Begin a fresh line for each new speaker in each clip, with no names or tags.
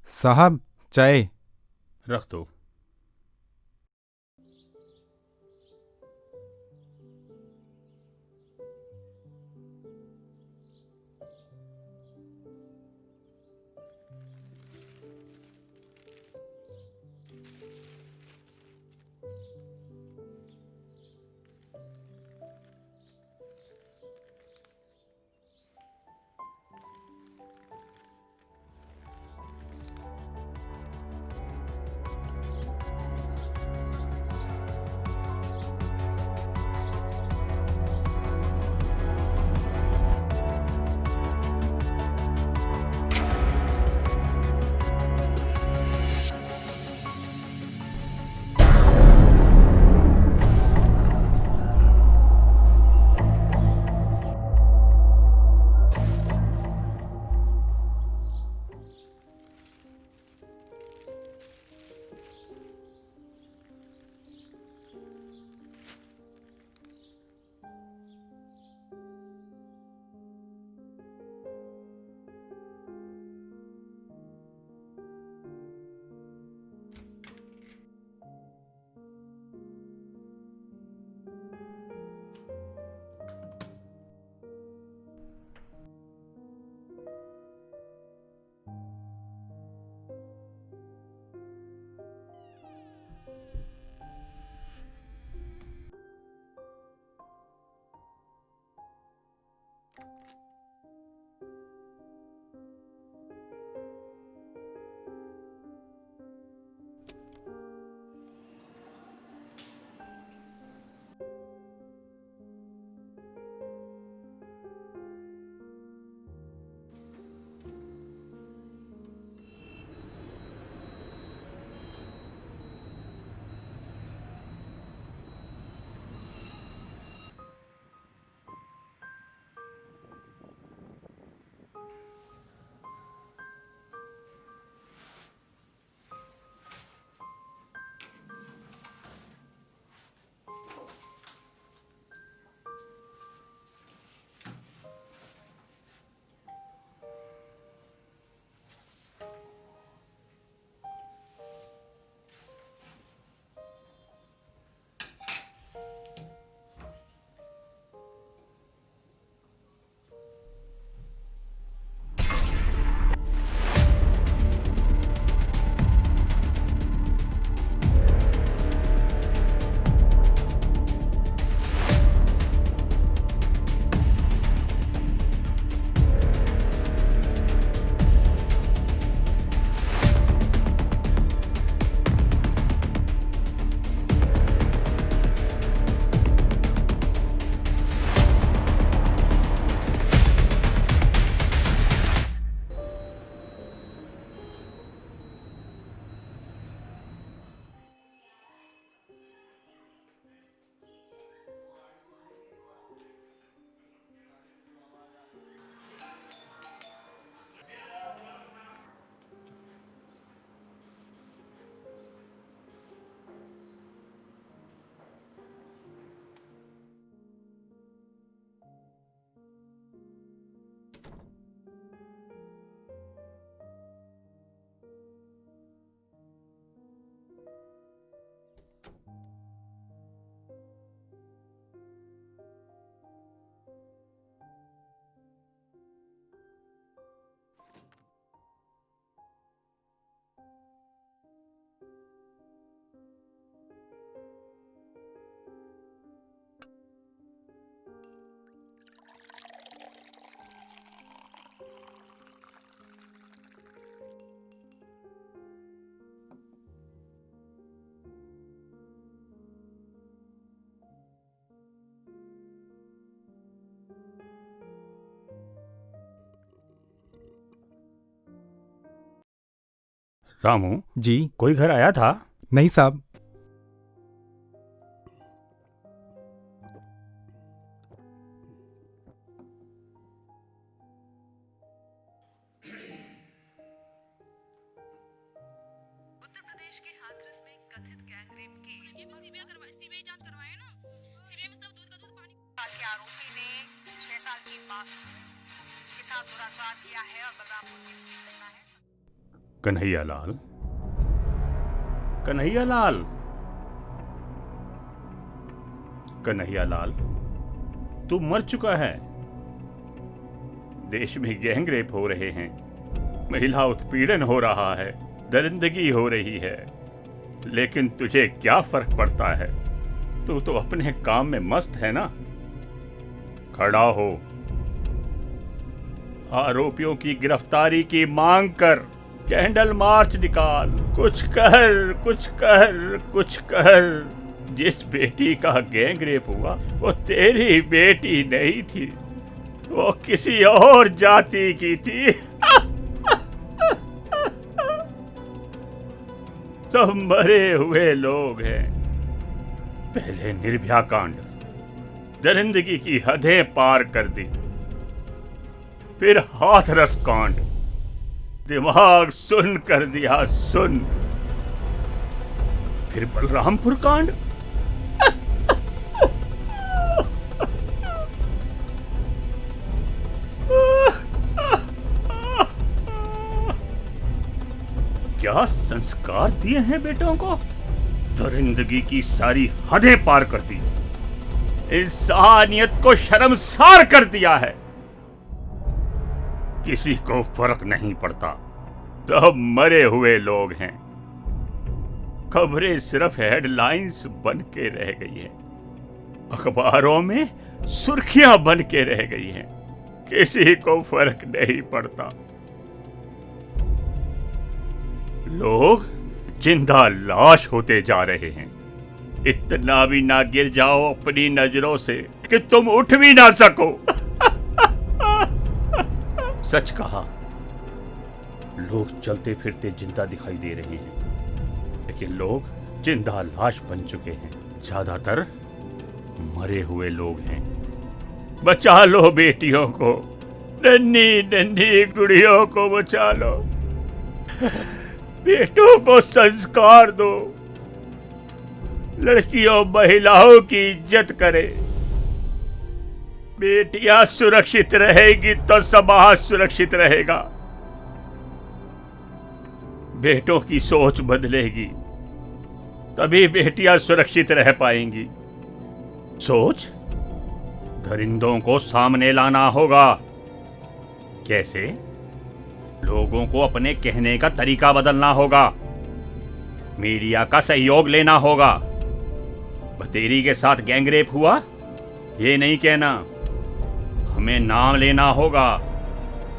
साहब, चाय।
रख दो। रामू,
जी।
कोई घर आया था?
नहीं साहब।
उत्तर प्रदेश के हाथरस में कथित गैंग रेप केस। सीबीआई जांच करवाए ना। सीबीआई में सब दूध का दूध पानी।
साल के आरोपी ने 6 साल की मासूम के साथ दुराचार किया है और बलरामपुर की पुलिस कहना है।
कन्हैयालाल, कन्हैयालाल, कन्हैयालाल, तू मर चुका है। देश में गैंग रेप हो रहे हैं, महिला उत्पीड़न हो रहा है, दरिंदगी हो रही है, लेकिन तुझे क्या फर्क पड़ता है? तू तो अपने काम में मस्त है ना। खड़ा हो, आरोपियों की गिरफ्तारी की मांग कर, कैंडल मार्च निकाल, कुछ कर, कुछ कर, कुछ कर। जिस बेटी का गैंग रेप हुआ वो तेरी बेटी नहीं थी, वो किसी और जाति की थी। सब मरे हुए लोग हैं। पहले निर्भया कांड, दरिंदगी की हदें पार कर दी, फिर हाथरस कांड, दिमाग सुन कर दिया सुन, फिर बलरामपुर कांड। क्या संस्कार दिए हैं बेटों को? दरिंदगी की सारी हदें पार कर दी, इंसानियत को शर्मसार कर दिया है। किसी को फर्क नहीं पड़ता, सब मरे हुए लोग हैं। खबरें सिर्फ हेडलाइंस बन के रह गई हैं, अखबारों में सुर्खियां बन के रह गई हैं, किसी को फर्क नहीं पड़ता। लोग जिंदा लाश होते जा रहे हैं। इतना भी ना गिर जाओ अपनी नजरों से कि तुम उठ भी ना सको। सच कहा, लोग चलते फिरते जिंदा दिखाई दे रहे हैं, लेकिन लोग जिंदा लाश बन चुके हैं। ज्यादातर मरे हुए लोग हैं। बचा लो बेटियों को, नन्ही नन्ही गुड़ियों को बचा लो। बेटों को संस्कार दो, लड़कियों महिलाओं की इज्जत करे। बेटियां सुरक्षित रहेगी तो समाज सुरक्षित रहेगा। बेटों की सोच बदलेगी तभी बेटियां सुरक्षित रह पाएंगी। सोच दरिंदों को सामने लाना होगा। कैसे? लोगों को अपने कहने का तरीका बदलना होगा, मीडिया का सहयोग लेना होगा। बतेरी के साथ गैंगरेप हुआ ये नहीं कहना, हमें नाम लेना होगा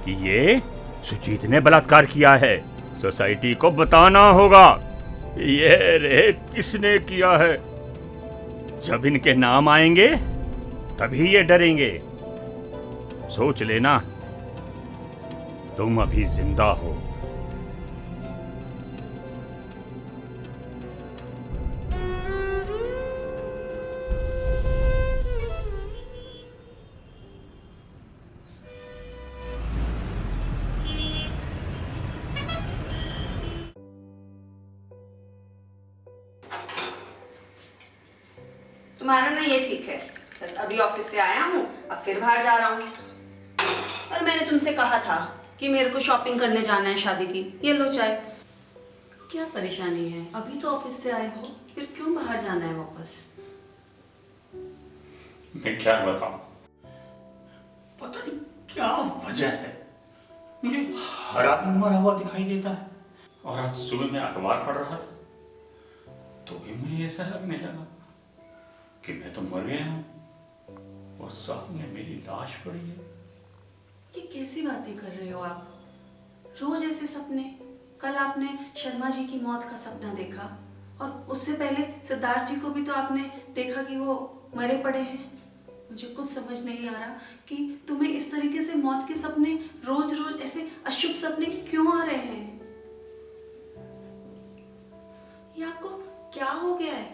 कि ये सुजीत ने बलात्कार किया है। सोसाइटी को बताना होगा ये रेप किसने किया है। जब इनके नाम आएंगे तभी ये डरेंगे। सोच लेना, तुम अभी जिंदा हो।
तुम्हारा ना ये ठीक है, बस अभी ऑफिस से आया हूँ, अब फिर बाहर जा रहा हूँ। और मैंने तुमसे कहा था कि मेरे को शॉपिंग करने जाना है शादी की। ये लो चाय। क्या परेशानी है? अभी तो ऑफिस से आए हो, फिर क्यों बाहर जाना है वापस?
मैं क्या बताऊं, पता नहीं क्या वजह है, मुझे हर आदमी मरा हुआ दिखाई देता है। और आज सुबह मैं अखबार पढ़ रहा था तो भी मुझे ऐसा लगने लगा कि मैं तो मर गया हूं और सामने मेरी लाश पड़ी है।
ये कैसी बातें कर रहे हो आप? रोज ऐसे सपने। कल आपने शर्मा जी की मौत का सपना देखा और उससे पहले सिद्धार्थ जी को भी तो आपने देखा कि वो मरे पड़े हैं। मुझे कुछ समझ नहीं आ रहा कि तुम्हें इस तरीके से मौत के सपने, रोज रोज ऐसे अशुभ सपने क्यों आ रहे हैं। ये आपको क्या हो गया है?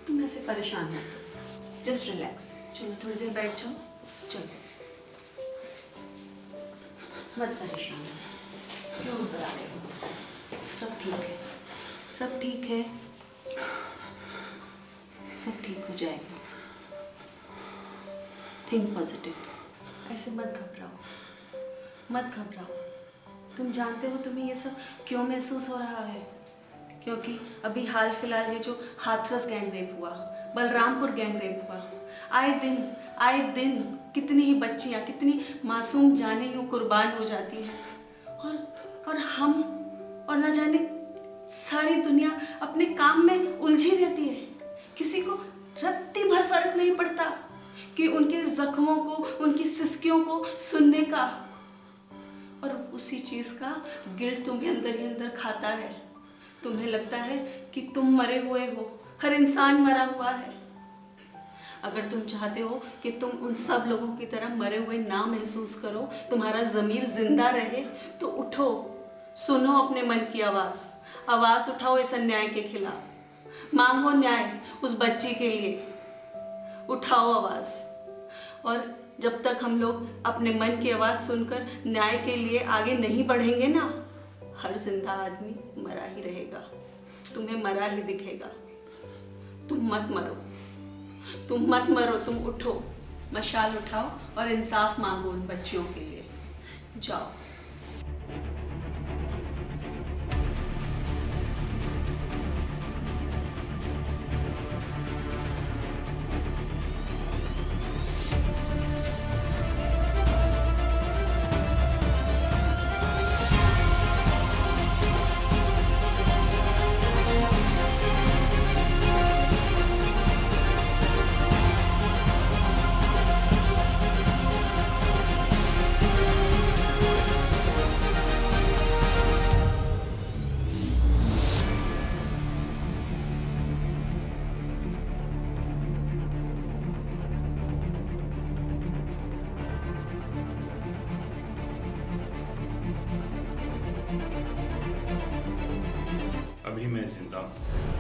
तुम ऐसे परेशान मत हो, जस्ट रिलैक्स। चलो थोड़ी देर बैठ जाओ, चलो मत परेशान हो, क्यों घबरा रहे हो? सब ठीक है, सब ठीक है, सब ठीक हो जाएगा। थिंक पॉजिटिव, ऐसे मत घबराओ, मत घबराओ। तुम जानते हो तुम्हें ये सब क्यों महसूस हो रहा है? क्योंकि अभी हाल फिलहाल ये जो हाथरस गैंग रेप हुआ, बलरामपुर गैंग रेप हुआ, आए दिन कितनी ही बच्चियां, कितनी मासूम जानें यूं कुर्बान हो जाती हैं। और हम और ना जाने सारी दुनिया अपने काम में उलझी रहती है। किसी को रत्ती भर फर्क नहीं पड़ता कि उनके जख्मों को, उनकी सिसकियों को सुनने का, और उसी चीज का गिल्ट तुम्हें अंदर ही अंदर खाता है। तुम्हें लगता है कि तुम मरे हुए हो, हर इंसान मरा हुआ है। अगर तुम चाहते हो कि तुम उन सब लोगों की तरह मरे हुए ना महसूस करो, तुम्हारा ज़मीर जिंदा रहे, तो उठो, सुनो अपने मन की आवाज़ उठाओ इस अन्याय के खिलाफ, मांगो न्याय उस बच्ची के लिए, उठाओ आवाज़। और जब तक हम लोग अपने मन की आवाज़ सुनकर न्याय के लिए आगे नहीं बढ़ेंगे ना, हर जिंदा आदमी मरा ही रहेगा, तुम्हें मरा ही दिखेगा। तुम मत मरो, तुम उठो, मशाल उठाओ और इंसाफ मांगो उन बच्चियों के लिए। जाओ।
अभी मैं जिंदा हूं।